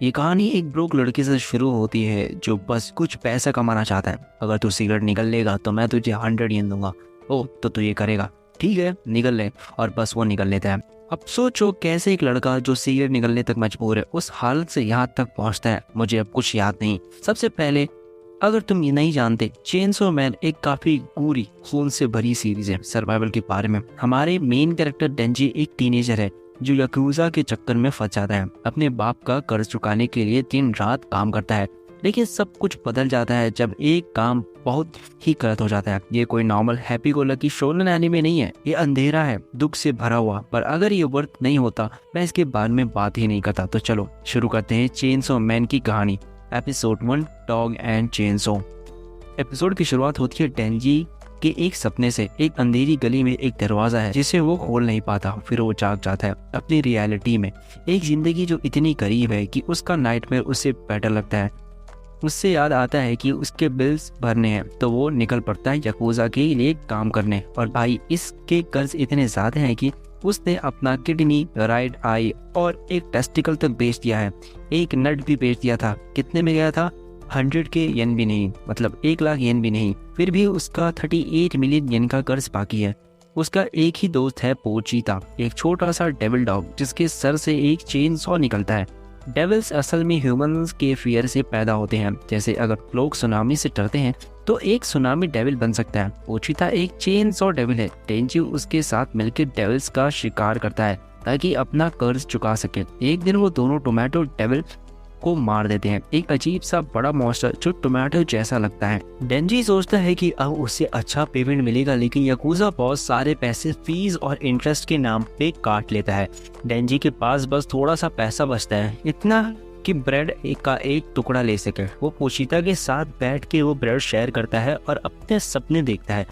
ये कहानी एक ब्रोक लड़के से शुरू होती है जो बस कुछ पैसा कमाना चाहता है। अगर तू सिगरेट निकल लेगा तो मैं तुझे 100 येन दूंगा। ओ तो तू ये करेगा, ठीक है निकल ले। और बस वो निकल लेता है। अब सोचो कैसे एक लड़का जो सिगरेट निकलने तक मजबूर है उस हालत से यहाँ तक पहुँचता है। मुझे अब कुछ याद नहीं। सबसे पहले अगर तुम ये नहीं जानते, चेनसो मैन एक काफी पूरी खून से भरी सीरीज है सर्वाइवल के बारे में। हमारे मेन कैरेक्टर डेंजी एक टीनेजर है जो याकुजा के चक्कर में फंस जाता है। अपने बाप का कर्ज चुकाने के लिए दिन रात काम करता है, लेकिन सब कुछ बदल जाता है जब एक काम बहुत ही गलत हो जाता है। ये कोई normal happy go lucky shonen anime नहीं है, ये अंधेरा है, दुख से भरा हुआ। पर अगर ये वर्क नहीं होता मैं इसके बारे में बात ही नहीं करता। तो चलो शुरू करते हैं चेनसो मैन की कहानी। Episode 1, dog and chainsaw. Episode की शुरुआत होती है डेंजी के एक सपने से। एक अंधेरी गली में एक दरवाजा है जिसे वो खोल नहीं पाता। फिर वो जाग जाता है अपनी रियलिटी में, एक जिंदगी जो इतनी करीब है कि उसका नाइटमेयर उससे बेटर लगता है। उससे याद आता है कि उसके बिल्स भरने हैं तो वो निकल पड़ता है याकुजा के लिए काम करने। और भाई इसके कर्ज इतने ज्यादा हैं कि उसने अपना किडनी, राइट आई और एक टेस्टिकल तक बेच दिया है। एक नट भी बेच दिया था। कितने में गया था? 100 के येन भी नहीं, मतलब 1 लाख येन भी नहीं। फिर भी उसका 38 मिलियन येन का कर्ज बाकी है। उसका एक ही दोस्त है पोचीता, एक छोटा सा डेविल डॉग जिसके सर से एक चेन सॉ निकलता है। डेविल्स असल में ह्यूमंस के फियर से पैदा होते हैं। जैसे अगर लोग सुनामी से डरते हैं तो एक सुनामी डेविल बन सकता है। पोचीता एक चेन सॉ डेविल है। डेंजी उसके साथ मिलकर डेविल्स का शिकार करता है ताकि अपना कर्ज चुका सके। एक दिन वो दोनों टोमेटो डेविल को मार देते हैं, एक अजीब सा बड़ा मॉन्स्टर जो टोमेटो जैसा लगता है। डेंजी सोचता है कि अब उससे अच्छा पेमेंट मिलेगा, लेकिन याकुजा बॉस सारे पैसे फीस और इंटरेस्ट के नाम पे काट लेता है। डेंजी के पास बस थोड़ा सा पैसा बचता है, इतना कि ब्रेड का एक टुकड़ा ले सके। वो पोचीता के साथ बैठ के वो ब्रेड शेयर करता है और अपने सपने देखता है,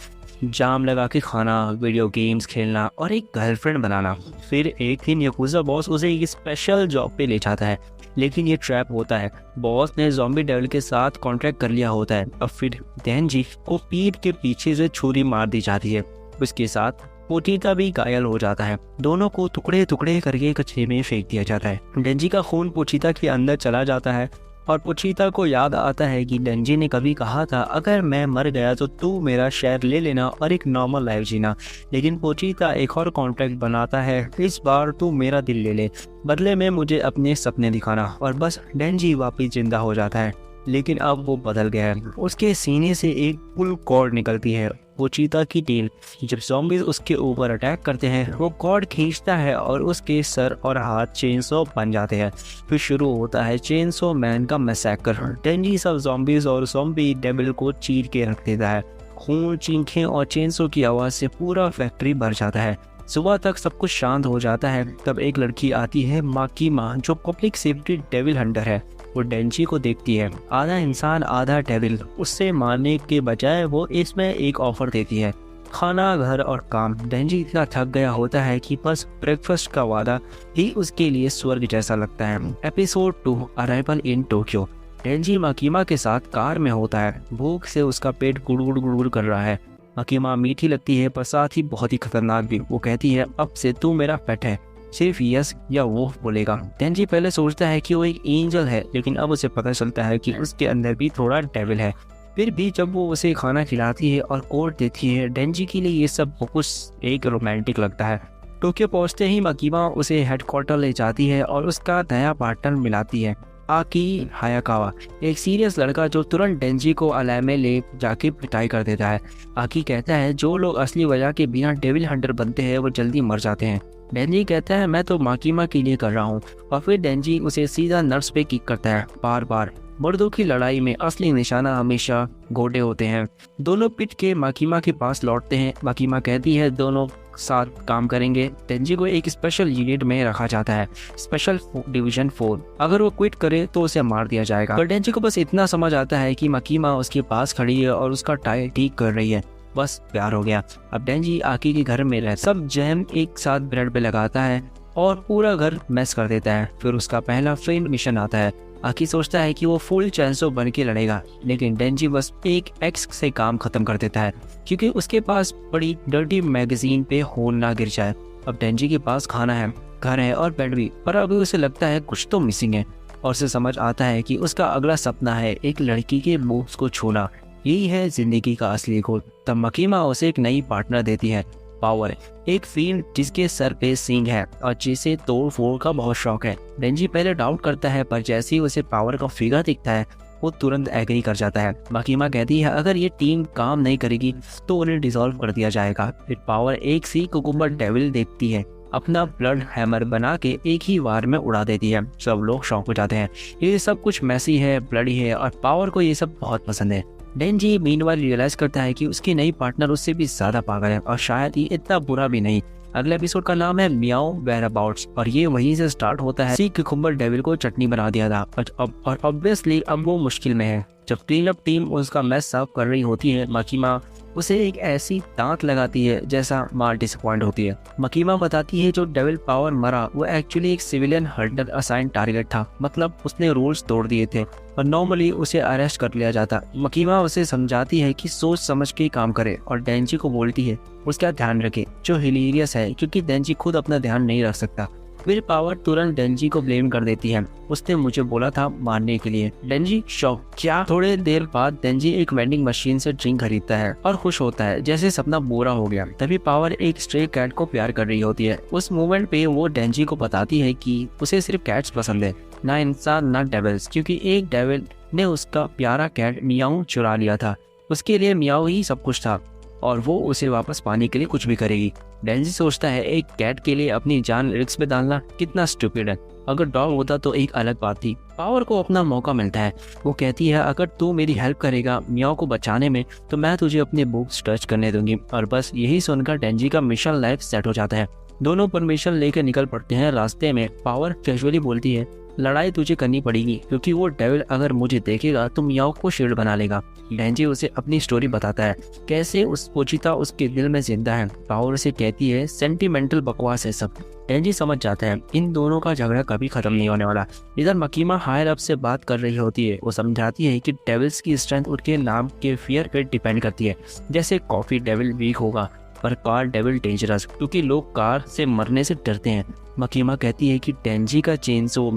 जाम लगा के खाना, वीडियो गेम्स खेलना और एक गर्लफ्रेंड बनाना। फिर एक दिन याकुजा बॉस उसे एक स्पेशल जॉब पे ले जाता है, लेकिन ये ट्रैप होता है। बॉस ने ज़ॉम्बी डेविल के साथ कॉन्ट्रैक्ट कर लिया होता है। अब फिर डेंजी को पीठ के पीछे से छुरी मार दी जाती है। उसके साथ पोचीता भी घायल हो जाता है। दोनों को टुकड़े टुकड़े करके कचरे में फेंक दिया जाता है। डेंजी का खून पोचीता के अंदर चला जाता है और पोचीता को याद आता है कि डेंजी ने कभी कहा था अगर मैं मर गया तो तू मेरा शेयर ले लेना और एक नॉर्मल लाइफ जीना। लेकिन पोचीता एक और कॉन्ट्रैक्ट बनाता है, इस बार तू मेरा दिल ले ले, बदले में मुझे अपने सपने दिखाना। और बस डेंजी वापिस जिंदा हो जाता है, लेकिन अब वो बदल गया है। उसके सीने से एक पुल कॉर्ड निकलती है, पोचीता की टेल। जब ज़ॉम्बीज उसके ऊपर अटैक करते हैं वो कॉर्ड खींचता है और उसके सर और हाथ चेनसो बन जाते हैं। फिर शुरू होता है चेनसो मैन का मैसेकर। डेंजी सब ज़ॉम्बीज और ज़ॉम्बी डेविल को चीर के रख देता है। खून, चीखें और चेनसो की आवाज़ से पूरा फैक्ट्री भर जाता है। सुबह तक सब कुछ शांत हो जाता है। तब एक लड़की आती है, माकीमा, जो पब्लिक सेफ्टी डेविल हंटर है। वो डेंजी को देखती है, आधा इंसान आधा डेविल। उससे मारने के बजाय वो इसमें एक ऑफर देती है, खाना, घर और काम। डेंजी इतना थक गया होता है कि बस ब्रेकफास्ट का वादा ही उसके लिए स्वर्ग जैसा लगता है। Episode 2, arrival in Tokyo. Denji Makima के साथ कार में होता है। भूख से उसका पेट गुड़गुड़ गुड़गुड़ कर रहा है। माकीमा मीठी लगती है पर साथ ही बहुत ही खतरनाक भी। वो कहती है अब से तू मेरा पेट है, सिर्फ यस या वो बोलेगा। डेंजी पहले सोचता है कि वो एक एंजल है, लेकिन अब उसे पता चलता है कि उसके अंदर भी थोड़ा डेविल है। फिर भी जब वो उसे खाना खिलाती है और कोट देती है, डेंजी के लिए ये सब कुछ एक रोमांटिक लगता है। टोक्यो पहुंचते ही माकीमा उसे हेडक्वार्टर ले जाती है और उसका नया पार्टनर मिलाती है, आकी हायाकावा, एक सीरियस लड़का जो तुरंत डेंजी को अलाय में ले जाके पिटाई कर देता है। आकी कहता है जो लोग असली वजह के बिना डेविल हंटर बनते हैं वो जल्दी मर जाते हैं। डेंजी कहता है मैं तो माकीमा के लिए कर रहा हूँ। और फिर डेंजी उसे सीधा नर्स पे किक करता है। बार बार मर्दों की लड़ाई में असली निशाना हमेशा घोड़े होते हैं। दोनों पिट के माकीमा के पास लौटते हैं। माकीमा कहती है दोनों साथ काम करेंगे। डेंजी को एक स्पेशल यूनिट में रखा जाता है, स्पेशल डिवीजन 4। अगर वो क्विट करे तो उसे मार दिया जाएगा। पर डेंजी को बस इतना समझ आता है कि माकीमा उसके पास खड़ी है और उसका टायर ठीक कर रही है। बस प्यार हो गया। अब डेंजी आकी के घर में रहता, सब जैम एक साथ ब्रेड पे लगाता है और पूरा घर मैस कर देता है। फिर उसका पहला फ्रेंड मिशन आता है। आकी सोचता है कि वो फुल चेंसो बन के लड़ेगा, लेकिन डेंजी बस एक एक्स से काम खत्म कर देता है क्योंकि उसके पास बड़ी डर्टी मैगजीन पे खून ना गिर जाए। अब डेंजी के पास खाना है, घर है और बेड भी, पर अभी उसे लगता है कुछ तो मिसिंग है। और उसे समझ आता है कि उसका अगला सपना है एक लड़की के मूव्स को छूना। यही है जिंदगी का असली गोल। तब मकीमा उसे एक नई पार्टनर देती है, पावर, एक फील्ड जिसके सर पे सींग है और जिसे तोड़ फोड़ का बहुत शौक है। डेंजी पहले डाउट करता है, पर जैसे ही उसे पावर का फिगर दिखता है वो तुरंत एग्री कर जाता है। मकीमा कहती है अगर ये टीम काम नहीं करेगी तो उन्हें डिसॉल्व कर दिया जाएगा। फिर पावर एक सी कुकुम्बर डेविल देखती है, अपना ब्लड हैमर बना के एक ही वार में उड़ा देती है। सब लोग शौक हो जाते हैं। ये सब कुछ मैसी है, ब्लडी है और पावर को ये सब बहुत पसंद है। डेंजी मीनवाइल रियलाइज करता है कि उसकी नई पार्टनर उससे भी ज्यादा पागल है और शायद ये इतना बुरा भी नहीं। अगले एपिसोड का नाम है मियाओ वेयरअबाउट्स और ये वहीं से स्टार्ट होता है। सी कुकुम्बर डेविल को चटनी बना दिया था और ऑब्वियसली अब वो मुश्किल में है। जब क्लीन अप टीम उसका मैस साफ कर रही होती है, मकीमा उसे एक ऐसी दांत लगाती है जैसा मार डिसअपॉइंट होती है। मकीमा बताती है जो डेविल पावर मरा वो एक्चुअली एक सिविलियन हंटर असाइन टारगेट था, मतलब उसने रूल्स तोड़ दिए थे और नॉर्मली उसे अरेस्ट कर लिया जाता। मकीमा उसे समझाती है कि सोच समझ के काम करे और डेंजी को बोलती है उसका ध्यान रखे, जो हिलेरियस है क्योंकि डेंजी खुद अपना ध्यान नहीं रख सकता। फिर पावर तुरंत डेंजी को ब्लेम कर देती है, उसने मुझे बोला था मारने के लिए। डेंजी शॉक, क्या? थोड़े देर बाद डेंजी एक वेंडिंग मशीन से ड्रिंक खरीदता है और खुश होता है जैसे सपना पूरा हो गया। तभी पावर एक स्ट्रे कैट को प्यार कर रही होती है। उस मोमेंट पे वो डेंजी को बताती है कि उसे सिर्फ कैट्स पसंद है, ना इंसान ना डेविल्स, क्योंकि एक डेविल ने उसका प्यारा कैट मियाओ चुरा लिया था। उसके लिए मियाओ ही सब कुछ था और वो उसे वापस पाने के लिए कुछ भी करेगी। डेंजी सोचता है एक कैट के लिए अपनी जान रिस्क में डालना कितना स्टूपिड है। अगर डॉग होता तो एक अलग बात थी। पावर को अपना मौका मिलता है। वो कहती है अगर तू मेरी हेल्प करेगा मियाओ को बचाने में तो मैं तुझे अपने बुक्स टच करने दूंगी। और बस यही सुनकर डेंजी का मिशन लाइफ सेट हो जाता है। दोनों परमिशन लेकर निकल पड़ते हैं। रास्ते में पावर कैजुअली बोलती है लड़ाई तुझे करनी पड़ेगी क्योंकि वो डेविल अगर मुझे देखेगा तो मियाओ को शील्ड बना लेगा। डेंजी उसे अपनी स्टोरी बताता है कैसे उस पोचिता उसके दिल में जिंदा है। पावर उसे कहती है सेंटिमेंटल बकवास है सब। डेंजी समझ जाता है इन दोनों का झगड़ा कभी खत्म नहीं होने वाला। इधर मकीमा हायर अप से बात कर रही होती है। वो समझाती है कि डेविल्स की स्ट्रेंथ उनके नाम के फियर पे डिपेंड करती है। जैसे कॉफी डेविल वीक होगा पर कार डेविल डेंजरस, क्योंकि लोग कार से मरने से डरते हैं। मकीमा कहती है कि डेंजी का चेनसो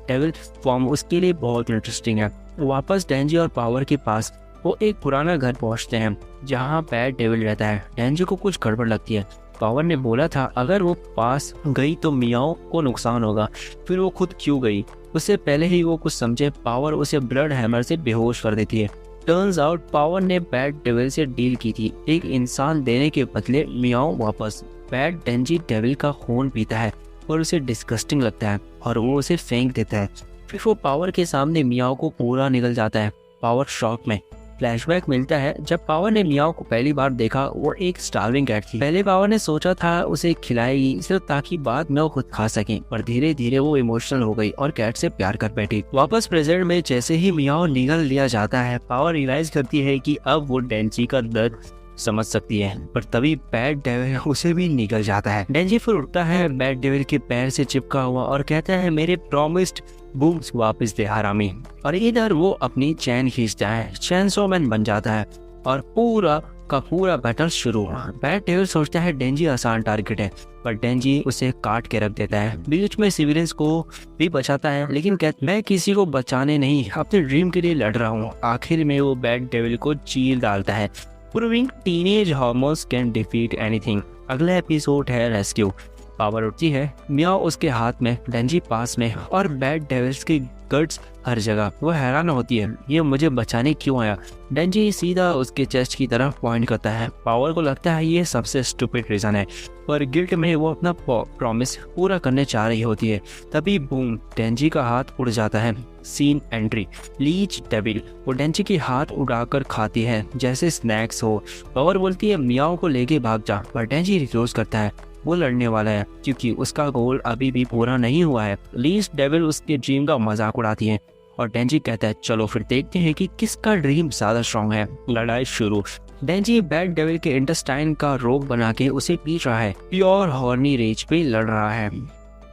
डेविल फॉर्म उसके लिए बहुत इंटरेस्टिंग है। वापस डेंजी और पावर के पास वो एक पुराना घर पहुंचते हैं जहां बैड डेविल रहता है। डेंजी को कुछ गड़बड़ लगती है। पावर ने बोला था अगर वो पास गई तो मियाओ को नुकसान होगा, फिर वो खुद क्यों गई? उससे पहले ही वो कुछ समझे पावर उसे ब्लड हैमर से बेहोश कर देती है। टर्न्स आउट पावर ने बैड डेविल से डील की थी, एक इंसान देने के बदले मियाओ वापस। बैड डेंजी डेविल का खून पीता है और उसे डिस्गस्टिंग लगता है और वो उसे फेंक देता है। फिर वो पावर के सामने मियाओ को पूरा निगल जाता है। पावर शॉक में। फ्लैशबैक मिलता है जब पावर ने मियाओ को पहली बार देखा वो एक स्टार्विंग कैट थी। पहले पावर ने सोचा था उसे खिलाएगी सिर्फ ताकि बाद में वो खुद खा सके, पर धीरे धीरे वो इमोशनल हो गई और कैट से प्यार कर बैठी। वापस प्रेजेंट में जैसे ही मियाओ निगल लिया जाता है पावर रियलाइज करती है कि अब वो डेंजी का दर्द समझ सकती है, पर तभी बैड डेविल उसे भी निकल जाता है। डेंजी फिर उठता है बैड डेविल के पैर से चिपका हुआ और कहता है मेरे प्रॉमिस्ड बूम्स वापस दे हरामी। और इधर वो अपनी चैन खींचता है, चैनसॉ मैन बन जाता है और पूरा का पूरा बैटल शुरू हुआ। बैड डेविल सोचता है डेंजी आसान टारगेट है, पर डेंजी उसे काट के रख देता है। बीच में सिविलियंस को भी बचाता है, लेकिन कहता मैं किसी को बचाने नहीं अपने ड्रीम के लिए लड़ रहा हूँ। आखिर में वो बैड डेविल को चीर डालता है। Proving teenage hormones can defeat anything. अगला एपिसोड है रेस्क्यू। पावर उठती है, मियाओ उसके हाथ में, डेंजी पास में और बैड डेविल्स की गट्स हर जगह। वो हैरान होती है ये मुझे बचाने क्यों आया। डेंजी सीधा उसके चेस्ट की तरफ पॉइंट करता है। पावर को लगता है ये सबसे स्टूपिड रीजन है, पर गिल्ट में वो अपना प्रॉमिस पूरा करने चाह रही होती है। तभी बूम, डेंजी का हाथ उड़ जाता है। Scene entry. लीच डेविल वो डेंजी के हाथ उड़ाकर खाती है जैसे स्नैक्स हो। पावर बोलती है मियाओ को लेके भाग जा, पर डेंजी रिफ्यूज करता है। वो लड़ने वाला है क्योंकि उसका गोल अभी भी पूरा नहीं हुआ है। लीच डेविल उसके ड्रीम का मजाक उड़ाती है और डेंजी कहता है चलो फिर देखते हैं कि किसका ड्रीम ज्यादा स्ट्रॉन्ग है। लड़ाई शुरू। डेंजी बैड डेविल के इंटेस्टाइन का रोग बना के उसे पीट रहा है, प्योर हॉर्नी रेज पे लड़ रहा है।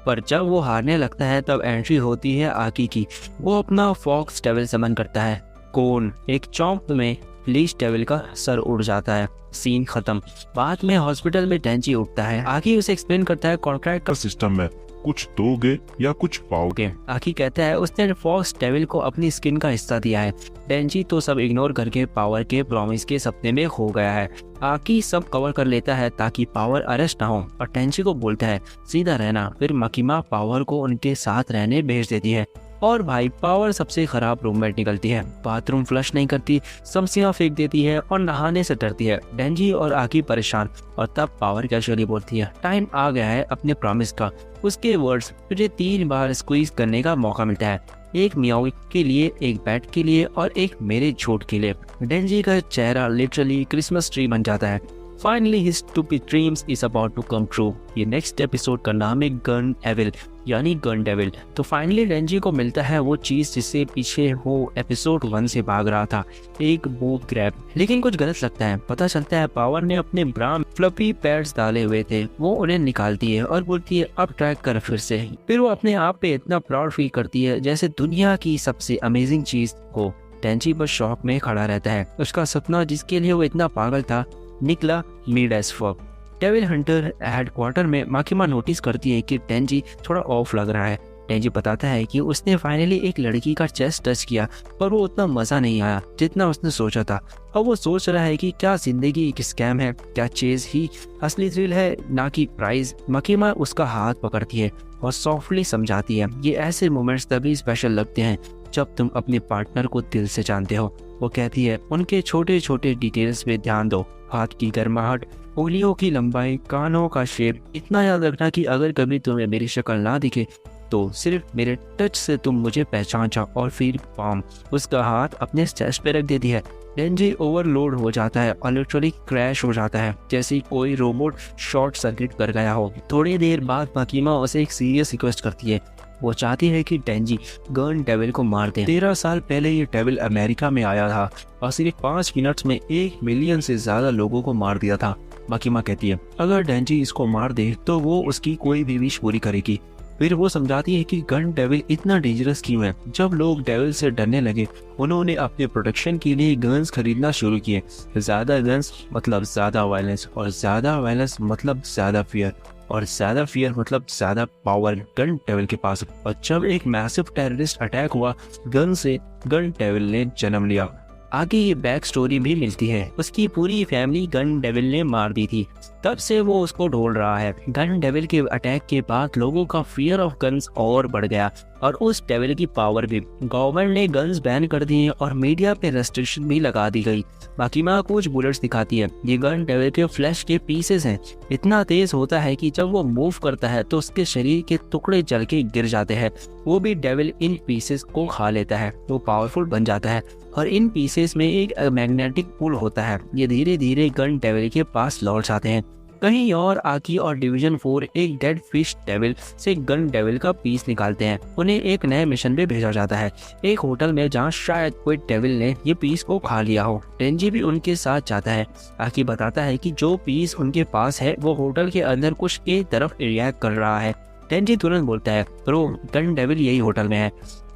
पर जब वो हारने लगता है तब एंट्री होती है आकी की। वो अपना फॉक्स डेविल समन करता है। कोन एक चौंक में लीच डेविल का सर उड़ जाता है। सीन खत्म। बाद में हॉस्पिटल में डेंजी उठता है। आगे उसे एक्सप्लेन करता है कॉन्ट्रैक्ट का सिस्टम में कुछ दोगे या कुछ पाओगे? आकी कहता है उसने फॉक्स डेविल को अपनी स्किन का हिस्सा दिया है। डेंजी तो सब इग्नोर करके पावर के प्रॉमिस के सपने में खो गया है। आकी सब कवर कर लेता है ताकि पावर अरेस्ट ना हो और डेंजी को बोलता है सीधा रहना। फिर मकीमा पावर को उनके साथ रहने भेज देती है और भाई पावर सबसे खराब रूममेट निकलती है। बाथरूम फ्लश नहीं करती, सब्जियां फेंक देती है और नहाने से डरती है। डेंजी और आकी परेशान और तब पावर कैजुअली बोलती है टाइम आ गया है अपने प्रॉमिस का। उसके वर्ड्स तुझे 3 बार स्क्वीज करने का मौका मिलता है, एक मियाओ के लिए, एक बैट के लिए और एक मेरे झूठ के लिए। डेंजी का चेहरा लिटरली क्रिसमस ट्री बन जाता है। Finally his stupid dreams is about to come true. ये नेक्स्ट एपिसोड का नाम है गन एविल यानी गन डेविल। तो फाइनली डेंजी को मिलता है वो चीज जिससे पीछे वो एपिसोड 1 से भाग रहा था, एक बूट ग्रैब। लेकिन कुछ गलत लगता है। पता चलता है पावर ने अपने ब्रा में फ्लफी पैड्स डाले हुए थे, वो उन्हें निकालती है और बोलती है अब ट्रैक कर फिर से। फिर वो अपने आप पे इतना प्राउड फील करती है जैसे दुनिया की सबसे अमेजिंग चीज हो। डेंजी बस शॉक में खड़ा रहता है। उसका सपना जिसके लिए वो इतना पागल था निकला mid as fuck. Devil hunter headquarter में माकिमा नोटिस करती है कि डेंजी थोड़ा ऑफ लग रहा है। डेंजी बताता है कि उसने फाइनली एक लड़की का चेस्ट टच किया पर वो उतना मजा नहीं आया जितना उसने सोचा था। अब वो सोच रहा है कि क्या जिंदगी एक स्कैम है, क्या चेज ही असली थ्रिल है ना कि प्राइज। माकिमा उसका हाथ पकड़ती है और सॉफ्टली समझाती है ये ऐसे मोमेंट्स तभी स्पेशल लगते हैं जब तुम अपने पार्टनर को दिल से जानते हो। वो कहती है उनके छोटे छोटे डिटेल्स पे ध्यान दो, हाथ की गर्माहट, उंगलियों की लंबाई, कानों का शेप। इतना याद रखना कि अगर कभी तुम्हें मेरी शक्ल ना दिखे तो सिर्फ मेरे टच से तुम मुझे पहचान जाओ। और फिर पाम उसका हाथ अपने चेस्ट पे रख देती है। डेंजी ओवरलोड हो जाता है और लिटरली क्रैश हो जाता है जैसे कोई रोबोट शॉर्ट सर्किट कर गया हो। थोड़ी देर बाद माकिमा उसे एक सीरियस रिक्वेस्ट करती है। वो चाहती है कि डेंजी गन डेविल को मार दे। 13 साल पहले ये डेविल अमेरिका में आया था और सिर्फ 5 मिनट्स में 1 मिलियन से ज्यादा लोगों को मार दिया था। माकिमा कहती है अगर डेंजी इसको मार दे तो वो उसकी कोई भी विश पूरी करेगी। फिर वो समझाती है कि गन डेविल इतना डेंजरस क्यों है। जब लोग डेविल से डरने लगे उन्होंने अपने प्रोटेक्शन के लिए गन्स खरीदना शुरू किए। ज्यादा गन्स मतलब ज्यादा वायलेंस और ज्यादा वायलेंस मतलब ज्यादा फियर और ज्यादा फियर मतलब ज्यादा पावर गन डेविल के पास। और जब एक मैसिव टेररिस्ट अटैक हुआ गन से गन डेविल ने जन्म लिया। आगे ये बैक स्टोरी भी मिलती है, उसकी पूरी फैमिली गन डेविल ने मार दी थी, तब से वो उसको ढूंढ रहा है। गन डेविल के अटैक के बाद लोगों का फियर ऑफ गन्स और बढ़ गया और उस डेविल की पावर भी। गवर्नमेंट ने गन्स बैन कर दिए और मीडिया पे रेस्ट्रिक्शन भी लगा दी गई। माकिमा कुछ बुलेट्स दिखाती है, ये गन डेविल के फ्लैश के पीसेस हैं। इतना तेज होता है कि जब वो मूव करता है तो उसके शरीर के टुकड़े जल के गिर जाते हैं। वो भी डेविल इन पीसेस को खा लेता है, वो पावरफुल बन जाता है और इन पीसेस में एक मैग्नेटिक पुल होता है। ये धीरे धीरे गन डेविल के पास लौट जाते हैं। कहीं और आकी और डिवीजन 4 एक डेड फिश डेविल से गन डेविल का पीस निकालते हैं। उन्हें एक नए मिशन पे भेजा जाता है, एक होटल में जहाँ शायद कोई डेविल ने ये पीस को खा लिया हो। डेंजी भी उनके साथ जाता है। आकी बताता है कि जो पीस उनके पास है वो होटल के अंदर कुछ की तरफ रिएक्ट कर रहा है। डेंजी तुरंत बोलता है ब्रो गन डेविल यही होटल में है।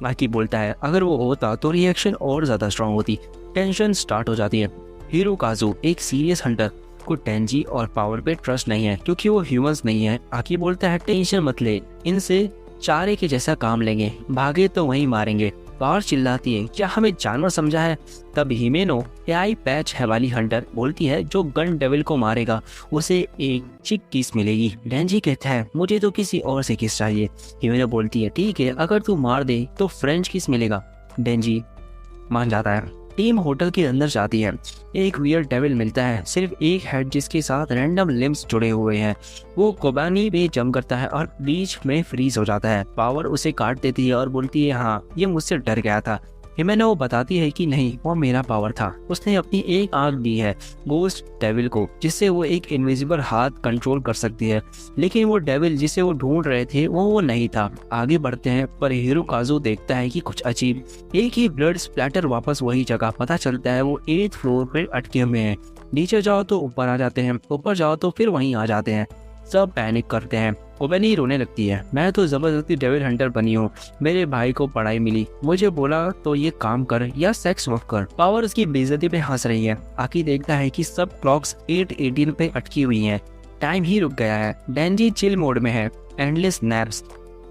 आकी बोलता है अगर वो होता तो रिएक्शन और ज्यादा स्ट्रांग होती। टेंशन स्टार्ट हो जाती है। हिरोकाज़ु एक सीरियस हंटर को डेंजी और पावर पे ट्रस्ट नहीं है क्योंकि वो ह्यूमंस नहीं है। आकी बोलता है टेंशन मत ले, इनसे चारे के जैसा काम लेंगे, भागे तो वहीं मारेंगे। पावर चिल्लाती है क्या हमें जानवर समझा है। तब हिमेनो एआई पैच है वाली हंटर बोलती है जो गन डेविल को मारेगा उसे एक चिक किस मिलेगी। डेंजी कहता है मुझे तो किसी और से किस चाहिए। हिमेनो बोलती है ठीक है अगर तू मार दे तो फ्रेंच किस मिलेगा। डेंजी मान जाता है। टीम होटल के अंदर जाती है। एक वियर्ड डेविल मिलता है, सिर्फ एक हेड जिसके साथ रैंडम लिम्स जुड़े हुए हैं। वो कोबानी पे जंप करता है और बीच में फ्रीज हो जाता है। पावर उसे काट देती है और बोलती है हाँ ये मुझसे डर गया था। हिमेनो बताती है कि नहीं वो मेरा पावर था। उसने अपनी एक आंख दी है गोस्ट डेविल को जिससे वो एक इनविजिबल हाथ कंट्रोल कर सकती है। लेकिन वो डेविल जिसे वो ढूंढ रहे थे वो नहीं था। आगे बढ़ते हैं पर हिरोकाज़ु देखता है कि कुछ अजीब, एक ही ब्लड स्प्लैटर वापस वही जगह। पता चलता है वो 8th फ्लोर पे अटके हुए हैं। नीचे जाओ तो ऊपर आ जाते हैं, ऊपर जाओ तो फिर वहीं आ जाते हैं। सब पैनिक करते हैं। ओबेनी रोने लगती है मैं तो जबरदस्ती डेविल हंटर बनी हूँ, मेरे भाई को पढ़ाई मिली, मुझे बोला तो ये काम कर या सेक्स वर्क कर। पावर उसकी बेइज्जती पे हंस रही है। आकी देखता है कि सब क्लॉक्स 8:18 पे अटकी हुई हैं, टाइम ही रुक गया है। डेंजी चिल मोड में है। एंडलेस नैप्स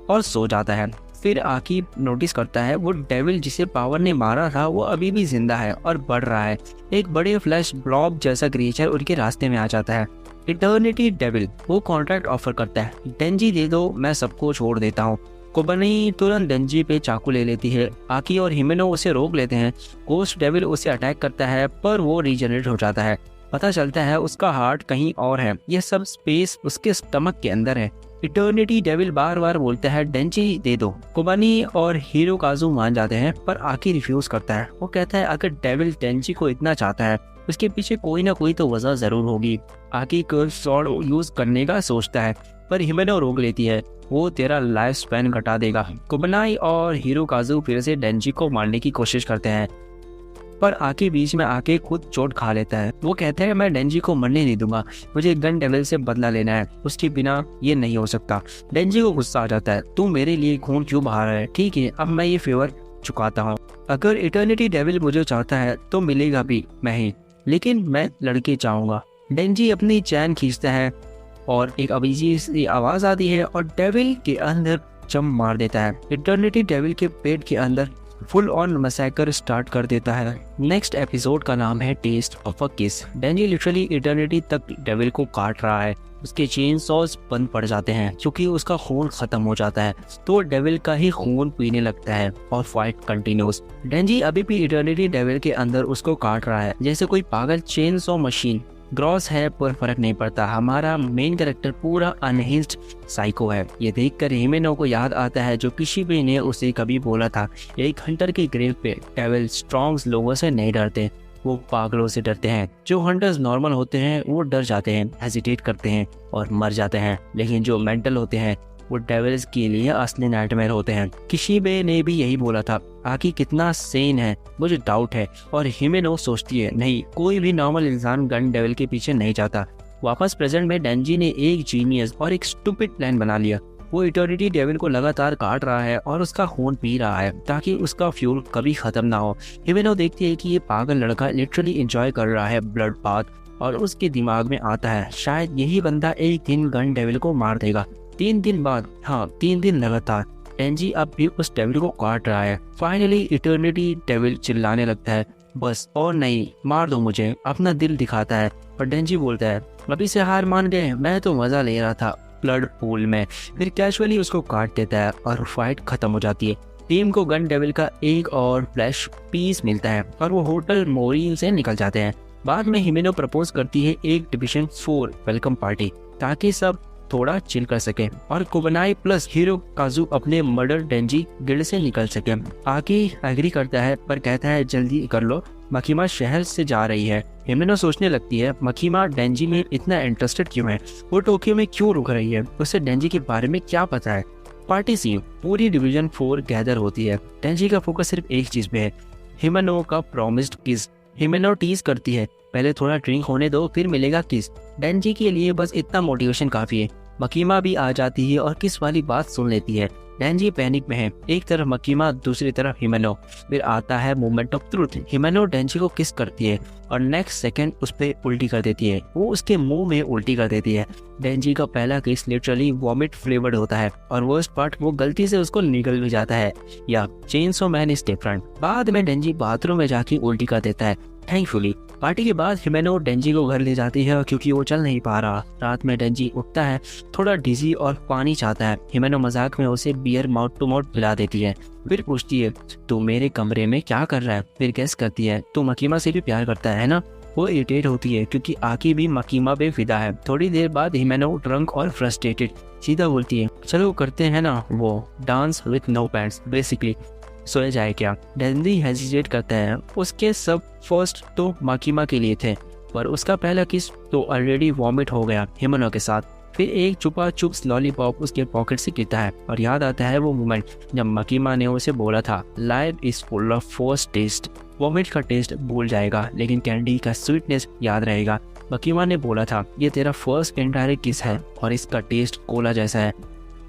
और सो जाता है। फिर आकी नोटिस करता है वो डेविल जिसे पावर ने मारा था वो अभी भी जिंदा है और बढ़ रहा है। एक बड़े फ्लैश ब्लॉब जैसा क्रिएचर उनके रास्ते में आ जाता है। इटर्निटी डेविल वो कॉन्ट्रैक्ट ऑफर करता है, डेंजी दे दो, मैं सबको छोड़ देता हूँ। कोबानी तुरंत डेंजी पे चाकू ले लेती है। आकी और हिमेनो उसे रोक लेते हैं। गोस्ट डेविल उसे अटैक करता है पर वो रीजनरेट हो जाता है। पता चलता है उसका हार्ट कहीं और है, यह सब स्पेस उसके स्टमक के अंदर है। इटर्निटी डेविल बार बार बोलता है डेंजी दे दो। कोबानी और हिरोकाजु मान जाते हैं पर आकी रिफ्यूज करता है। वो कहता है अगर डेविल डेंजी को इतना चाहता है उसके पीछे कोई ना कोई तो वजह जरूर होगी। आकी कर्व सॉर्ड यूज करने का सोचता है पर हिमेनो रोक लेती है, वो तेरा लाइफ स्पैन घटा देगा। कोबानी और हिरोकाजु फिर से डेंजी को मारने की कोशिश करते हैं पर आकी बीच में आके खुद चोट खा लेता है। वो कहता है मैं डेंजी को मरने नहीं दूंगा, मुझे गन डेविल से बदला लेना है, उसके बिना ये नहीं हो सकता। डेंजी को गुस्सा आ जाता है, तू मेरे लिए खून क्यों बहा रहा है, ठीक है अब मैं ये फेवर चुकाता हूँ। अगर इटर्निटी डेविल मुझे चाहता है तो मिलेगा भी मैं ही, लेकिन मैं लड़के चाहूंगा। डेंजी अपनी चैन खींचता है और एक अजीब सी आवाज आती है और डेविल के अंदर जंप मार देता है। इटर्निटी डेविल के पेट के अंदर फुल ऑन मैसेकर स्टार्ट कर देता है। नेक्स्ट एपिसोड का नाम है टेस्ट ऑफ अ किस। डेंजी लिटरली इटर्निटी तक डेविल को काट रहा है। उसके चेन सॉज बंद पड़ जाते हैं क्योंकि उसका खून खत्म हो जाता है, तो डेविल का ही खून पीने लगता है और फाइट कंटिन्यूस। डेंजी अभी भी इटर्निटी डेविल के अंदर उसको काट रहा है जैसे कोई पागल चेन सॉ मशीन। ग्रॉस है पर फर्क नहीं पड़ता, हमारा मेन कैरेक्टर पूरा अनहिंज्ड साइको है। ये देखकर हिमेनो को याद आता है जो किशिबे ने उसे कभी बोला था, एक हंटर के ग्रेव पे डेविल स्ट्रॉन्ग लोगों से नहीं डरते, वो पागलों से डरते हैं। जो हंटर्स नॉर्मल होते हैं वो डर जाते हैं, हेजिटेट करते हैं और मर जाते हैं, लेकिन जो मेंटल होते हैं वो डेविल्स के लिए असली नाइटमेयर होते हैं। किशिबे ने भी यही बोला था। आकी कितना सेन है मुझे डाउट है, और हिमेनो सोचती है नहीं, कोई भी नॉर्मल इंसान गन डेविल के पीछे नहीं जाता। वापस प्रेजेंट में डेंजी ने एक जीनियस और एक स्टूपिड प्लान बना लिया। वो इटर्निटी डेविल को लगातार काट रहा है और उसका खून पी रहा है ताकि उसका फ्यूल कभी खत्म ना हो। हिमेनो देखती है कि ये पागल लड़का लिटरली एंजॉय कर रहा है ब्लड बाथ, और उसके दिमाग में आता है शायद यही बंदा एक दिन गन डेविल को मार देगा। 3 दिन बाद, हाँ 3 दिन लगातार, डेंजी अब भी उस डेविल को काट रहा है। फाइनली इटर्निटी डेविल चिल्लाने लगता है, बस और नहीं, मार दो मुझे, अपना दिल दिखाता है। पर डेंजी बोलता है अभी से हार मान गए, मैं तो मजा ले रहा था ब्लड पूल में। फिर कैजुअली उसको काट देता है और फाइट खत्म हो जाती है। टीम को गन डेविल का एक और फ्लैश पीस मिलता है और वो होटल मोरिन से निकल जाते हैं। बाद में हिमेनो प्रपोज करती है एक डिवीजन 4 वेलकम पार्टी ताकि सब थोड़ा चिल कर सके और कोबानी प्लस हिरोकाजु अपने मर्डर डेंजी गिल्ड से निकल सके। आकी एग्री करता है पर कहता है जल्दी कर लो, मकीमा शहर से जा रही है। हिमेनो सोचने लगती है मकीमा डेंजी में इतना इंटरेस्टेड क्यों है, वो टोक्यो में क्यों रुक रही है, उसे डेंजी के बारे में क्या पता है। पार्टी सीन, पूरी डिवीजन 4 गैदर होती है। डेंजी का फोकस सिर्फ एक चीज पे है, हिमेनो का प्रॉमिस्ड किस। हिमेनो टीज करती है पहले थोड़ा ड्रिंक होने दो फिर मिलेगा किस। डेंजी के लिए बस इतना मोटिवेशन काफी है। मकीमा भी आ जाती है और किस वाली बात सुन लेती है। डेंजी पैनिक में है, एक तरफ मकीमा दूसरी तरफ हिमेनो। फिर आता है मोमेंट ऑफ ट्रूथ। हिमेनो डेंजी को किस करती है और नेक्स्ट सेकंड उस पे उल्टी कर देती है, वो उसके मुंह में उल्टी कर देती है। डेंजी का पहला किस लिटरली वॉमिट फ्लेवर्ड होता है और वर्स्ट पार्ट वो गलती से उसको निकल भी जाता है। या चेनसो मैन इज डिफरेंट। बाद में डेंजी बाथरूम में जाके उल्टी कर देता है। थैंकफुली पार्टी के बाद हिमेनो डेंजी को घर ले जाती है क्योंकि वो चल नहीं पा रहा। रात में डेंजी उठता है, थोड़ा डिजी और पानी चाहता है। हिमेनो मजाक में उसे बियर माउथ टू माउथ पिला देती है। फिर पूछती है तू मेरे कमरे में क्या कर रहा है। फिर गेस करती है तू मकीमा से भी प्यार करता है ना। वो इरिटेट होती है क्योंकि आकी भी मकीमा पे फिदा है। थोड़ी देर बाद हिमेनो ड्रंक और फ्रस्ट्रेटेड सीधा बोलती है चलो करते हैं ना वो dance with no pants, basically सोया जाए क्या। डेंजी हेजिटेट करता है, उसके सब फर्स्ट तो मकीमा के लिए थे पर उसका पहला किस तो ऑलरेडी वॉमिट हो गया हिमेनो के साथ। फिर एक छुपा चुप्स लॉलीपॉप उसके पॉकेट से गिरता है और याद आता है वो मोमेंट जब मकीमा ने उसे बोला था life is full of first test. Vomit का टेस्ट भूल जाएगा लेकिन कैंडी का स्वीटनेस याद रहेगा। मकीमा ने बोला था ये तेरा फर्स्ट इनडायरेक्ट किस है और इसका टेस्ट कोला जैसा है।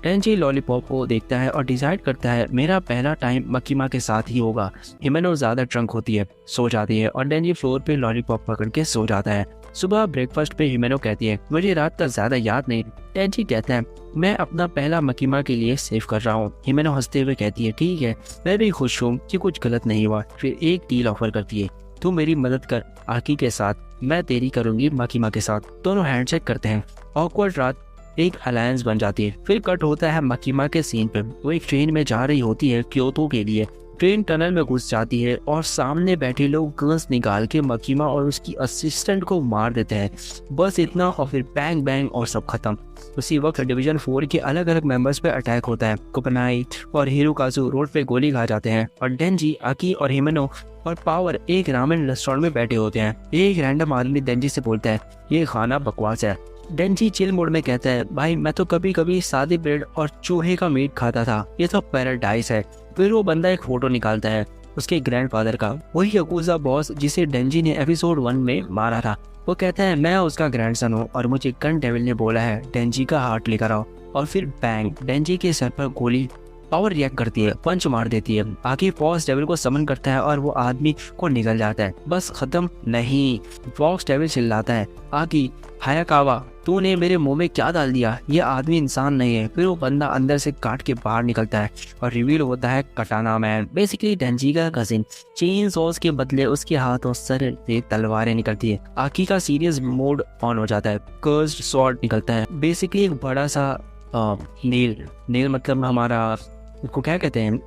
डेंजी लॉलीपॉप को देखता है और डिसाइड करता है मेरा पहला टाइम मकीमा के साथ ही होगा। हिमेनो ज्यादा ड्रंक होती है, सो जाती है और डेंजी फ्लोर पे लॉलीपॉप पकड़ के सो जाता है। सुबह ब्रेकफास्ट पे हिमेनो कहती है मुझे रात का ज्यादा याद नहीं। डेंजी कहता है मैं अपना पहला मकीमा के लिए सेव कर रहा हूँ। हिमेनो हंसते हुए कहती है ठीक है, मैं भी खुश हूँ कि कुछ गलत नहीं हुआ। फिर एक डील ऑफर करती है, तू मेरी मदद कर आकी के साथ, मैं तेरी करूंगी मकीमा के साथ। दोनों हैंडशेक करते हैं। ऑकवर्ड रात एक अलायंस बन जाती है। फिर कट होता है मकीमा के सीन पे। वो एक ट्रेन में जा रही होती है क्योतो के लिए। ट्रेन टनल में घुस जाती है और सामने बैठे लोग गन्स निकाल के मकीमा और उसकी असिस्टेंट को मार देते हैं। बस इतना और फिर बैंग बैंग और सब खत्म। उसी वक्त डिवीजन 4 के अलग अलग मेंबर्स पे अटैक होता है। कुपनाइट और हिरोकाजु रोड पे गोली खा जाते हैं और डेंजी, आकी और हिमेनो और पावर एक रामेन रेस्टोरेंट में बैठे होते हैं। एक रैंडम आदमी डेंजी से बोलता है ये खाना बकवास है। डेंजी चिल मोड में कहता है भाई मैं तो कभी कभी सादे ब्रेड और चूहे का मीट खाता था, ये तो पैराडाइस है। फिर वो बंदा एक फोटो निकालता है उसके ग्रैंडफादर का, वही याकुजा बॉस जिसे डेंजी ने एपिसोड 1 में मारा था। वो कहता है मैं उसका ग्रैंडसन हूँ और मुझे गन डेविल ने बोला है डेंजी का हार्ट लेकर आओ। और फिर बैंग, डेंजी के सर पर गोली। पावर रिएक्ट करती है, पंच मार देती है। आगे फॉक्स डेविल को समन करता है और वो आदमी को निकल जाता है। बस खत्म नहीं, फॉक्स डेविल चिल्लाता है आगे हायाकावा तूने मेरे मुंह में क्या डाल दिया, ये आदमी इंसान नहीं है। फिर वो बंदा अंदर से काट के बाहर निकलता है और रिवील होता है कटाना मैन, बेसिकली डेंजी का कजिन। चेन सॉस के बदले उसके हाथों सर से तलवारें निकलती है। आकी का सीरियस मोड ऑन हो जाता है। कर्स्ड स्वॉर्ड निकलता है, बेसिकली एक बड़ा सा नील मतलब हमारा इसको क्या कहते हैं,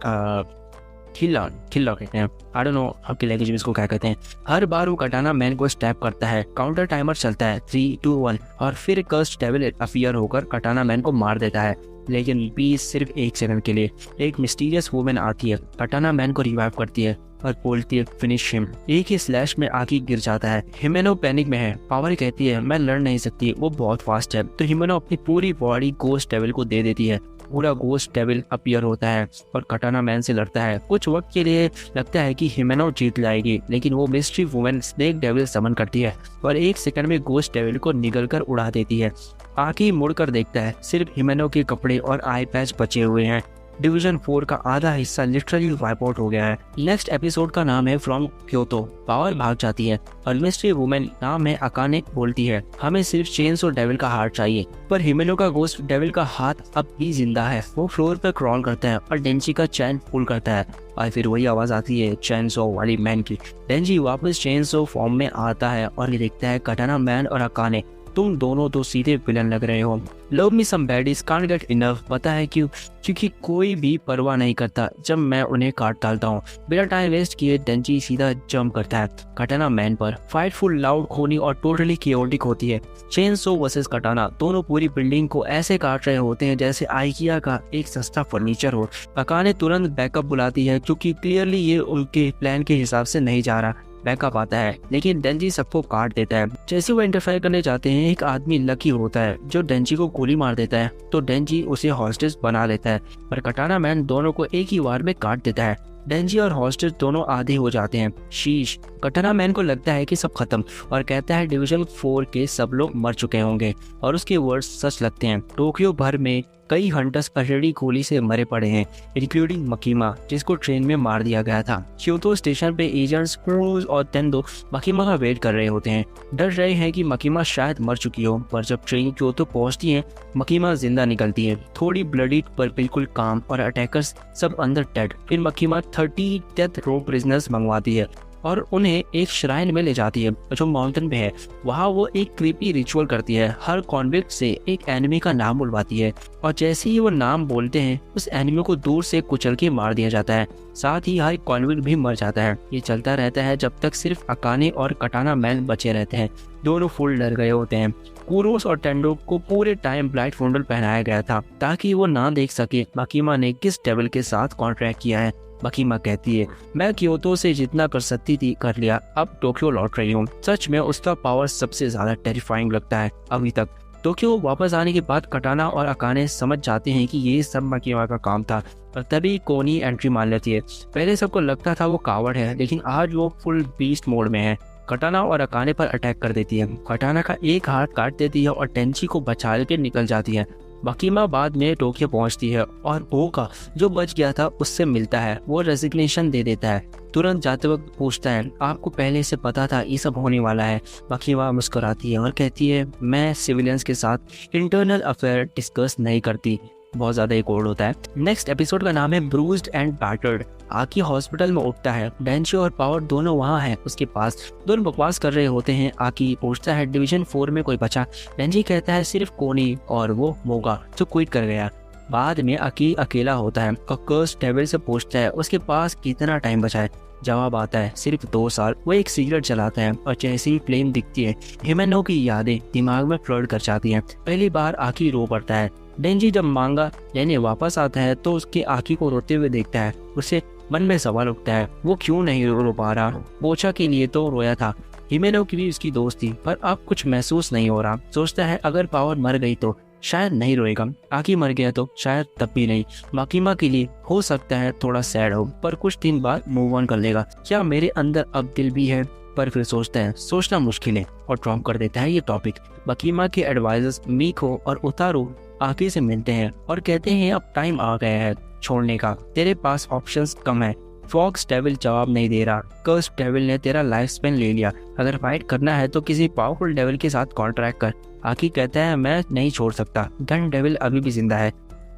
खिल्ला कहते हैं। आई डोंट नो आपकी लैंग्वेज में इसको क्या कहते हैं। हर बार वो कटाना मैन को स्टैप करता है। काउंटर टाइमर चलता है 3, 2, 1 और फिर कर्स्ड डेविल अपीयर होकर कटाना मैन को मार देता है, लेकिन 20 सिर्फ 1 सेकंड के लिए। एक मिस्टीरियस वुमेन आती है, कटाना मैन को रिवाइव करती है और बोलती है फिनिश हिम। एक ही स्लैश में आकी गिर जाता है। हिमेनो पैनिक में है। पावर कहती है मैं लड़ नहीं सकती, वो बहुत फास्ट है। तो हिमेनो अपनी पूरी बॉडी गोस्ट डेविल को दे देती है। पूरा गोस्ट डेविल अपीयर होता है और कटाना मैन से लड़ता है। कुछ वक्त के लिए लगता है कि हिमेनो जीत जाएगी, लेकिन वो मिस्ट्री वुमेन स्नेक डेविल समन करती है और 1 सेकंड में गोस्ट डेविल को निगलकर उड़ा देती है। आकी मुड़कर देखता है, सिर्फ हिमेनो के कपड़े और आई पैच बचे हुए हैं। डिवीजन 4 का आधा हिस्सा लिटरली वाइप आउट हो गया है। नेक्स्ट एपिसोड का नाम है फ्रॉम क्योतो। पावर भाग जाती है और मिस्ट्री वुमेन नाम है अकाने बोलती है हमें सिर्फ चेन्सो डेविल का हार्ट चाहिए। पर हिमेनो का गोस्ट डेविल का हाथ अब भी जिंदा है। वो फ्लोर पर क्रॉल करता है और डेंजी का चैन पुल करता है और फिर वही आवाज आती है चेन्सो वाली मैन की। डेंजी वापस चेन्सो फॉर्म में आता है और देखता है कटाना मैन और अकाने तुम दोनों तो सीधे विलन लग रहे हो। Love me some baddies can't get enough. पता है क्यों? क्योंकि कोई भी परवाह नहीं करता जब मैं उन्हें काट डालता हूँ। बिना टाइम वेस्ट किए डेंजी सीधा जंप करता है कटाना मैन पर। फाइट फुल लाउड, खूनी और टोटली कियोटिक होती है। चेनसो वर्सेस कटाना दोनों पूरी बिल्डिंग को ऐसे काट रहे होते हैं जैसे आइकिया का एक सस्ता फर्नीचर हो। अकाने तुरंत बैकअप बुलाती है क्योंकि क्लियरली ये उनके प्लान के हिसाब से नहीं जा रहा। बैकअप आता है लेकिन डेंजी सबको काट देता है। जैसे वो इंटरफेयर करने जाते हैं, एक आदमी लकी होता है जो डेंजी को गोली मार देता है, तो डेंजी उसे हॉस्टेज बना लेता है। पर कटाना मैन दोनों को एक ही वार में काट देता है। डेंजी और हॉस्टेज दोनों आधे हो जाते हैं। शीश। कटाना मैन को लगता है कि सब खत्म और कहता है डिवीजन 4 के सब लोग मर चुके होंगे और उसके वर्ड्स सच लगते हैं। टोक्यो भर में कई हंटर्स ऑलरेडी गोली से मरे पड़े हैं, इंक्लूडिंग मकीमा जिसको ट्रेन में मार दिया गया था। क्योतो स्टेशन पे एजेंट्स क्रूज और तेंदो मकीमा का वेट कर रहे होते हैं, डर रहे हैं कि मकीमा शायद मर चुकी हो। पर जब ट्रेन क्योतो पहुंचती है, मकीमा जिंदा निकलती है, थोड़ी ब्लडी पर बिल्कुल काम, और अटैकर्स सब अंदर डेड। फिर मकीमा 30 डेथ रो प्रिजनर्स मंगवाती है और उन्हें एक श्राइन में ले जाती है जो माउंटेन पे है। वहाँ वो एक क्रीपी रिचुअल करती है। हर कॉन्विक्ट से एक एनिमी का नाम बुलवाती है और जैसे ही वो नाम बोलते हैं उस एनिमी को दूर से कुचल के मार दिया जाता है। साथ ही हर कॉन्विक्ट भी मर जाता है। ये चलता रहता है जब तक सिर्फ अकाने और कटाना मैन बचे रहते हैं। दोनों फुल डर गए होते हैं। कुरोस और टेंडो को पूरे टाइम ब्लाइंड फोल्डर पहनाया गया था ताकि वो ना देख सके मकीमा ने किस डेविल के साथ कॉन्ट्रैक्ट किया है। मकीमा कहती है मैं क्योतो से जितना कर सकती थी कर लिया, अब टोक्यो लौट रही हूँ। सच में उसका पावर सबसे ज्यादा टेरिफाइंग लगता है अभी तक। टोक्यो वापस आने के बाद कटाना और अकाने समझ जाते हैं कि ये सब मकीमा का काम था, पर तभी कोनी एंट्री मान लेती है। पहले सबको लगता था वो कावड़ है, लेकिन आज वो फुल बीस्ट मोड में है। कटाना और अकाने पर अटैक कर देती है। कटाना का एक हाथ काट देती है और टेंची को बचा के निकल जाती है। मकीमा बाद में टोक्यो पहुंचती है और ओका जो बच गया था उससे मिलता है। वो रेजिग्नेशन दे देता है। तुरंत जाते वक्त पूछता है, आपको पहले से पता था ये सब होने वाला है? मकीमा मुस्कुराती है और कहती है, मैं सिविलियंस के साथ इंटरनल अफेयर डिस्कस नहीं करती। बहुत ज़्यादा एक कोड होता है। नेक्स्ट एपिसोड का नाम है ब्रूज्ड एंड बैटर्ड। आकी हॉस्पिटल में उठता है, डेंजी और पावर दोनों वहाँ हैं उसके पास। दोनों बकवास कर रहे होते हैं। आकी पूछता है, डिवीजन 4 में कोई बचा? डेंजी कहता है, सिर्फ कोनी और वो मोगा जो क्विट कर गया। बाद में आकी अकेला होता है और कर्स डेविल से पूछता है उसके पास कितना टाइम बचा है। जवाब आता है, सिर्फ 2 साल। वो एक सिगरेट चलाता है और जैसे ही फ्लेम दिखती है हिमेनो की यादें दिमाग में फ्लड कर जाती हैं। पहली बार आकी रो पड़ता है। डेंजी जब मांगा लेने वापस आता है तो उसके आकी को रोते हुए देखता है। उसे मन में सवाल उठता है, वो क्यों नहीं रो पा रहा? पोछा के लिए तो रोया था। हिमेनो की भी उसकी दोस्त थी, पर अब कुछ महसूस नहीं हो रहा। सोचता है अगर पावर मर गई तो शायद नहीं रोएगा, आकी मर गया तो शायद तब भी नहीं। माकीमा के लिए हो सकता है थोड़ा सैड हो, पर कुछ दिन बाद मूव ऑन कर लेगा। क्या मेरे अंदर अब दिल भी है? पर फिर सोचता है सोचना मुश्किल है और ड्रॉप कर देता है ये टॉपिक। माकीमा के एडवाइजर्स मीको और उतारू आकी से मिलते हैं और कहते हैं अब टाइम आ गया है छोड़ने का, तेरे पास ऑप्शंस कम है। फॉक्स डेविल जवाब नहीं दे रहा, कर्स डेविल ने तेरा लाइफ स्पेन ले लिया, अगर फाइट करना है तो किसी पावरफुल डेविल के साथ कॉन्ट्रैक्ट कर। आकी कहता है मैं नहीं छोड़ सकता, गन डेविल अभी भी जिंदा है।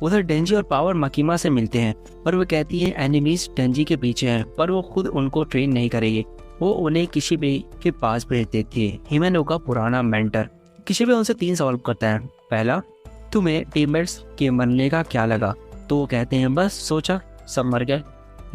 उधर डेंजी और पावर माकीमा से मिलते हैं पर वो कहती है एनिमीज डेंजी के पीछे हैं, पर वो खुद उनको ट्रेन नहीं करेगी। वो उन्हें किसी भी के पास भेज देती है। हिमेनो का पुराना मेंटर किसी भी उनसे 3 सवाल करता है। पहला, तुम्हें टीममेट्स के मरने का क्या लगा? तो वो कहते हैं बस सोचा सब मर गए।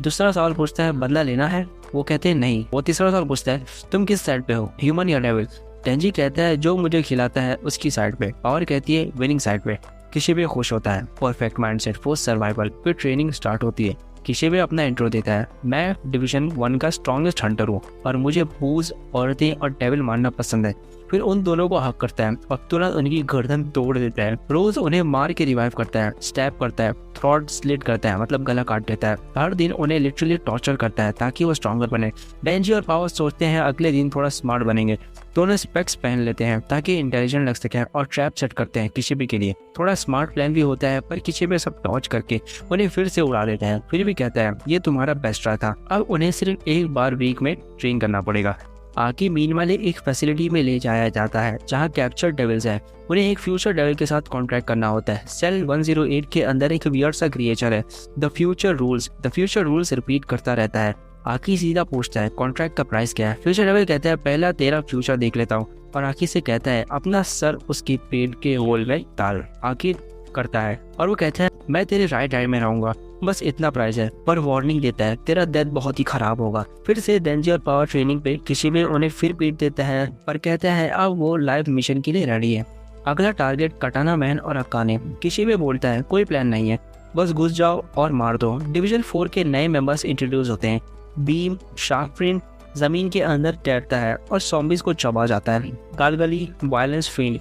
दूसरा सवाल पूछता है बदला लेना है? वो कहते हैं नहीं। वो तीसरा सवाल पूछता है तुम किस साइड पे हो, ह्यूमन या डेविल? डेंजी कहता है जो मुझे खिलाता है उसकी साइड पे, और कहती है विनिंग साइड पे। किसी भी खुश होता है, परफेक्ट माइंडसेट फॉर सर्वाइवल। फिर ट्रेनिंग स्टार्ट होती है। किसी भी अपना इंट्रो देता है, मैं डिवीजन 1 का स्ट्रॉन्गेस्ट हंटर हूँ और मुझे बूज, औरतें और डेविल मारना पसंद है। फिर उन दोनों को हक करता है और तुरंत उनकी गर्दन तोड़ देता है। रोज उन्हें मार के रिवाइव करता है, स्टैब करता है, थ्रॉट स्लिट करता है, मतलब गला काट देता है। हर दिन उन्हें लिटरली टॉर्चर करता है ताकि वो स्ट्रॉन्गर बने। डेंजी और पावर सोचते हैं अगले दिन थोड़ा स्मार्ट बनेंगे। दोनों स्पेक्स पहन लेते हैं ताकि इंटेलिजेंट लग सके और ट्रैप सेट करते हैं किसी भी के लिए। थोड़ा स्मार्ट प्लान भी होता है पर किसी भी सब टॉर्च करके उन्हें फिर से उड़ा देता है। फिर भी कहता है ये तुम्हारा बेस्ट ट्राई था, अब उन्हें सिर्फ एक बार वीक में ट्रेन करना पड़ेगा। आकी मीन वाले एक फैसिलिटी में ले जाया जाता है जहां कैप्चर डेविल्स है। उन्हें एक फ्यूचर डेविल के साथ कॉन्ट्रैक्ट करना होता है। सेल 108 के अंदर एक वियर्ड सा क्रिएचर है, द फ्यूचर रूल्स रिपीट करता रहता है। आकी सीधा पूछता है कॉन्ट्रैक्ट का प्राइस क्या है? फ्यूचर डेविल कहता है पहला तेरा फ्यूचर देख लेता हूँ, और आकी से कहता है अपना सर उसके पेट के होल में डाल। आकी करता है और वो कहता है मैं तेरे राइट साइड में रहूंगा, बस इतना प्राइस है। पर वार्निंग देता है तेरा डेथ बहुत ही खराब होगा। फिर से डेंजी और पावर ट्रेनिंग पे किसी भी उन्हें फिर पीट देता है पर कहता है अब वो लाइव मिशन के लिए रेडी है। अगला टारगेट कटाना मैन और अकाने। किसी भी बोलता है कोई प्लान नहीं है, बस घुस जाओ और मार दो। डिवीजन 4 के नए मेंबर्स इंट्रोड्यूस होते हैं। बीम शार्कफिन जमीन के अंदर तैरता है और zombies को चबा जाता है। गालगली वायलेंस फील्ड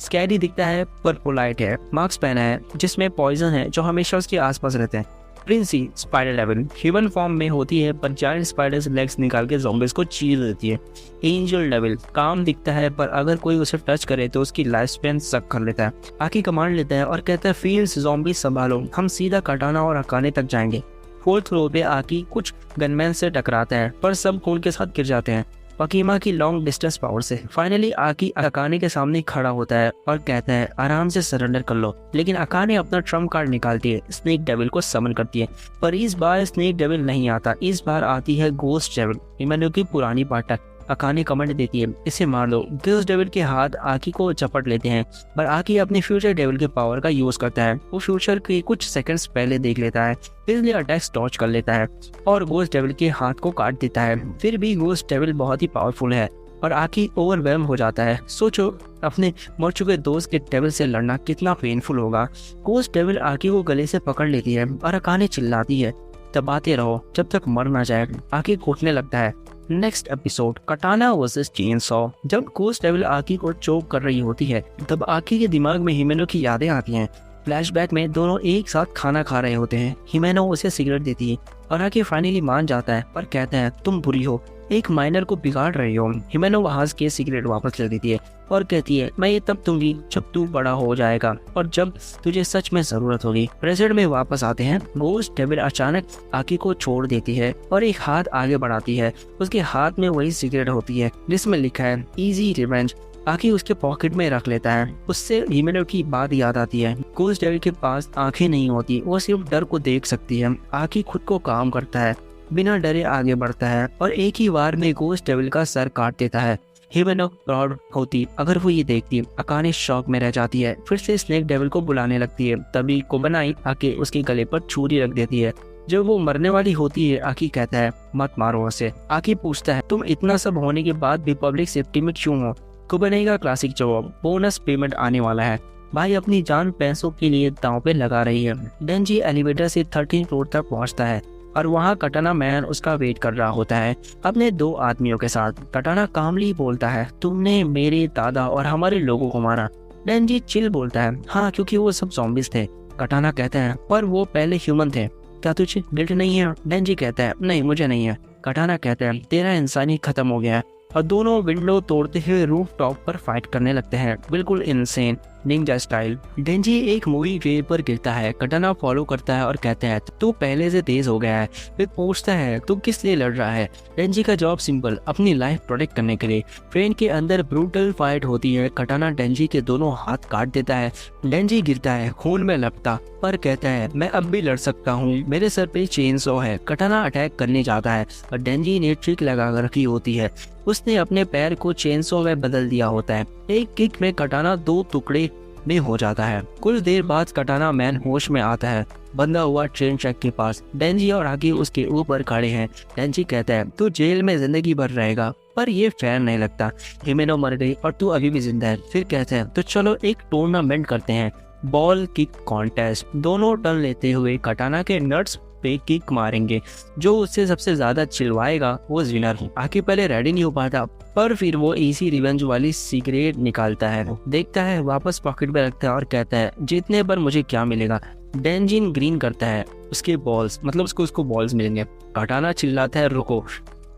स्कैरी दिखता है पर पोलाइट है। मास्क पहना है जिसमें पॉइजन है जो हमेशा उसके आसपास रहते हैं। Princy spider devil human form में होती है पर जायंट स्पाइडर से लेग्स निकाल के zombies को चीर देती है। एंजल डेविल काम दिखता है पर अगर कोई उसे टच करे तो उसकी लाइफ स्पैन सक कर लेता है। आकी कमांड लेता है और कहता है फील्ड्स zombies संभालो, हम सीधा कटाना और अकाने तक जाएंगे। फोर्थ फ्लोर पे आकी कुछ गनमैन से टकराता है पर सब खून के साथ गिर जाते हैं माकीमा की लॉन्ग डिस्टेंस पावर से। फाइनली आकी अकाने के सामने खड़ा होता है और कहता है आराम से सरेंडर कर लो। लेकिन अकाने अपना ट्रम्प कार्ड निकालती है, स्नेक डेविल को समन करती है। पर इस बार स्नेक डेविल नहीं आता, इस बार आती है गोस्ट डेविल, हिमेनो की पुरानी पार्टनर। अकाने कमेंट देती है इसे मार दो। गोस्ट डेविल के हाथ आकी को झपट लेते हैं पर आकी अपने फ्यूचर डेविल के पावर का यूज करता है। वो फ्यूचर के कुछ सेकंड्स पहले देख लेता है, इसलिए अटैक्स डॉज कर लेता है और गोस्ट डेविल के हाथ को काट देता है। फिर भी गोस्ट डेविल बहुत ही पावरफुल है और आकी ओवरवेल्म हो जाता है। सोचो अपने मर चुके दोस्त के डेविल से लड़ना कितना पेनफुल होगा। गोस्ट डेविल आकी को गले से पकड़ लेती है और अकाने चिल्लाती है दबाते रहो जब तक मर ना जाए। आकी घुटने लगता है। नेक्स्ट एपिसोड कटाना वर्सेस चेनसॉ। जब गोस्ट डेविल आकी को चोक कर रही होती है तब आकी के दिमाग में हिमेनो की यादें आती हैं। फ्लैशबैक में दोनों एक साथ खाना खा रहे होते हैं। हिमेनो उसे सिगरेट देती है और आकी फाइनली मान जाता है पर कहता है तुम बुरी हो, एक माइनर को बिगाड़ रही हो। हिमेनो हंस के सिगरेट वापस ले देती है और कहती है, मैं ये तब दूंगी जब तू बड़ा हो जाएगा और जब तुझे सच में जरूरत होगी। प्रेजेंट में वापस आते हैं। घोस्ट डेविल अचानक आकी को छोड़ देती है और एक हाथ आगे बढ़ाती है। उसके हाथ में वही सिगरेट होती है जिसमें लिखा है इजी रिवेंज। आकी उसके पॉकेट में रख लेता है। उससे हिमेनो की बात याद आती है। घोस्ट डेविल के पास आंखें नहीं होती, वो सिर्फ डर को देख सकती है। आकी खुद को काम करता है, बिना डरे आगे बढ़ता है और एक ही बार में घोस्ट डेविल का सर काट देता है। हिमेनो प्राउड होती अगर वो ये देखती। अकाने शॉक में रह जाती है। फिर से स्नेक डेविल को बुलाने लगती है। तभी कोबायाशी आके उसके गले पर छुरी रख देती है। जब वो मरने वाली होती है, आकी कहता है, मत मारो उसे। आकी पूछता है, तुम इतना सब होने के बाद भी पब्लिक सेफ्टी में क्यों हो? कोबायाशी का क्लासिक जवाब, बोनस पेमेंट आने वाला है। भाई अपनी जान पैसों के लिए दांव पे लगा रही है। डेंजी एलिवेटर से 13 फ्लोर तक पहुंचता है और वहां कटाना मैन उसका वेट कर रहा होता है अपने 2 आदमियों के साथ। कटाना कामली बोलता है, तुमने मेरे दादा और हमारे लोगों को मारा। डेंजी चिल बोलता है, हाँ क्योंकि वो सब ज़ॉम्बीज थे। कटाना कहता है, पर वो पहले ह्यूमन थे, क्या तुझे गिल्ट नहीं है? डेंजी कहता है, नहीं मुझे नहीं है। कटाना कहता है, तेरा इंसानी खत्म हो गया है। और दोनों विंडो तोड़ते हुए रूफ टॉप पर फाइट करने लगते हैं, बिल्कुल इनसेन निंजा स्टाइल। डेंजी एक मूवी वे पर गिरता है। कटाना फॉलो करता है और कहता है, तू पहले से तेज हो गया है। फिर पूछता है, तू किस लिए लड़ रहा है? डेंजी का जॉब सिंपल, अपनी लाइफ प्रोटेक्ट करने के लिए। ट्रेन के अंदर ब्रूटल फाइट होती है। कटाना डेंजी के दोनों हाथ काट देता है। डेंजी गिरता है खून में लपटा, पर कहता है, मैं अब भी लड़ सकता हूँ, मेरे सर पे चेनसॉ है। कटाना अटैक करने जाता है और डेंजी ने ट्रिक लगा कर रखी होती है। उसने अपने पैर को चेनसॉ में बदल दिया होता है। एक किक में कटाना 2 टुकड़े में हो जाता है। कुछ देर बाद कटाना मैन होश में आता है, बंधा हुआ ट्रेन ट्रैक के पास। डेंजी और आकी उसके ऊपर खड़े हैं। डेंजी कहता है, तू जेल में जिंदगी भर रहेगा, पर ये फेयर नहीं लगता। हिमेनो मर गई और तू अभी भी जिंदा है। फिर कहते हैं, तो चलो एक टूर्नामेंट करते हैं, बॉल किक कॉन्टेस्ट। दोनों टर्न लेते हुए कटाना के नट्स पे किक मारेंगे। जो उससे सबसे ज्यादा चिल्लाएगा वो विनर। आकी पहले रेडी नहीं हो पाता, पर फिर वो इसी रिवेंज वाली सिगरेट निकालता है, देखता है, वापस पॉकेट में रखता है और कहता है, जीतने पर मुझे क्या मिलेगा? डेंजिन ग्रीन करता है, उसके बॉल्स, मतलब उसको बॉल्स मिलेंगे। कटाना चिल्लाता है, रुको,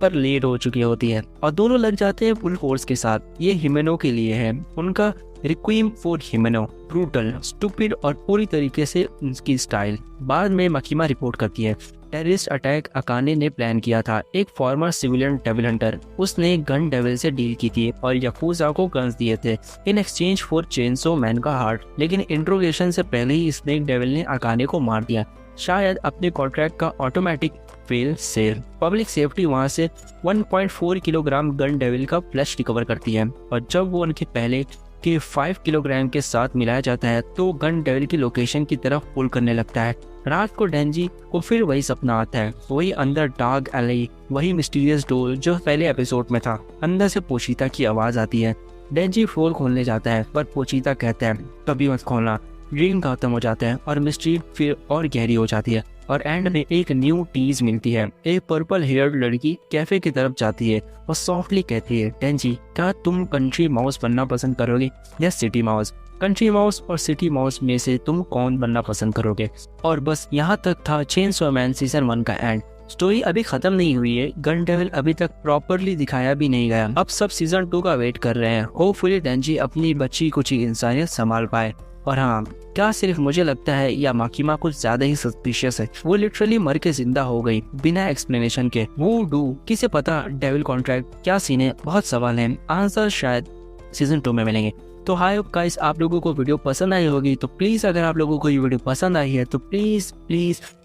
पर लेट हो चुकी होती है और दोनों लग जाते हैं फुल फोर्स के साथ। ये हिमेनो के लिए है, उनका रिक्वीम फॉर हिमेनो, ब्रूटल, स्टूपिड और पूरी तरीके से उनकी स्टाइल। बाद में मकीमा रिपोर्ट करती है, टेररिस्ट अटैक अकाने ने प्लान किया था। एक फॉर्मर सिविलियन डेविल हंटर, उसने गन डेविल से डील की थी और याकुजा को गन्स दिए थे in exchange for chainsaw man का हार्ट। लेकिन इंट्रोगेशन से पहले ही स्नेक डेविल ने अकाने को मार दिया, शायद अपने कॉन्ट्रैक्ट का automatic fail safe. Public safety वहां से 1.4 किलोग्राम गन डेविल का फ्लैश रिकवर करती है और जब वो उनके पहले के 5 किलोग्राम के साथ मिलाया जाता है तो गन डेविल की लोकेशन की तरफ पुल करने लगता है। रात को डेंजी को फिर वही सपना आता है, वही अंदर डार्क एली, वही मिस्टीरियस डोर जो पहले एपिसोड में था। अंदर से पोशीता की आवाज आती है। डेंजी फ्लोर खोलने जाता है, पर पोशीता कहता है, कभी मत खोलना। ड्रीम खत्म हो जाता है और मिस्ट्री फिर और गहरी हो जाती है और एंड में एक न्यू टीज मिलती है। एक पर्पल हेयर्ड लड़की कैफे की तरफ जाती है और सॉफ्टली कहती है, डेंजी क्या तुम कंट्री माउस बनना पसंद करोगे या सिटी माउस? कंट्री माउस और सिटी माउस में से तुम कौन बनना पसंद करोगे? और बस यहाँ तक था चेनसॉ मैन सीजन 1 का एंड। स्टोरी अभी खत्म नहीं हुई है, गन डेविल अभी तक प्रॉपरली दिखाया भी नहीं गया। अब सब सीजन 2 का वेट कर रहे हैं। होपफुली डेंजी अपनी बची कुची इंसानियत संभाल पाए। और हाँ, क्या सिर्फ मुझे लगता है या माकीमा कुछ ज्यादा ही सस्पिशियस है? वो लिटरली मर के जिंदा हो गई बिना एक्सप्लेनेशन के। वो डू किसे पता डेविल कॉन्ट्रैक्ट क्या सीन है? बहुत सवाल हैं, आंसर शायद सीजन 2 में मिलेंगे। तो हाय गाइस, आप लोगों को वीडियो पसंद आई होगी तो प्लीज़, अगर आप लोगों को ये वीडियो पसंद आई है तो प्लीज़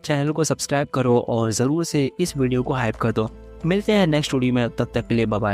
चैनल को सब्सक्राइब करो और ज़रूर से इस वीडियो को हाइप कर दो। मिलते हैं नेक्स्ट वीडियो में, तब तक के लिए बाय बाय।